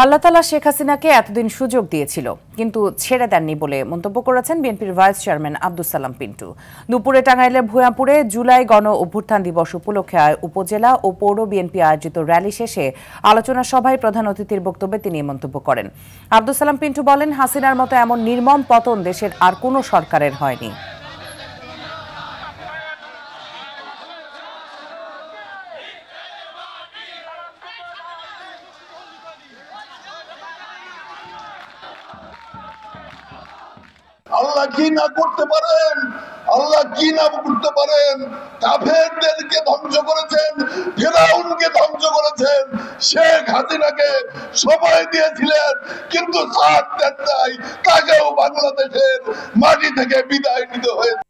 আল্লাহ তাআলা শেখ হাসিনাকে এতদিন সুযোগ দিয়েছিল, কিন্তু ছেড়ে দেননি বলে মন্তব্য করেছেন বিএনপির ভাইস চেয়ারম্যান আব্দুস সালাম পিন্টু। দুপুরে টাঙ্গাইলের ভূয়াপুরে জুলাই গণ অভ্যুত্থান দিবস উপলক্ষে উপজেলা ও পৌর বিএনপি আয়োজিত র্যালি শেষে আলোচনা সভায় প্রধান অতিথির বক্তব্যে তিনি মন্তব্য করেন। আব্দুস সালাম পিন্টু বলেন, হাসিনার মতো এমন নির্মম পতন দেশের আর কোনো সরকারের হয়নি। আল্লাহ কি না করতে পারেন, আল্লাহ কি না করতে পারেন। কাফেরদেরকে ধ্বংস করেছেন, ফিরাউনকে ধ্বংস করেছেন, শেখ হাসিনাকে সবাই দিয়েছিলেন, কিন্তু সাথ দেন নাই। তাকেও বাংলাদেশের মাটি থেকে বিদায় নিতে হয়েছে।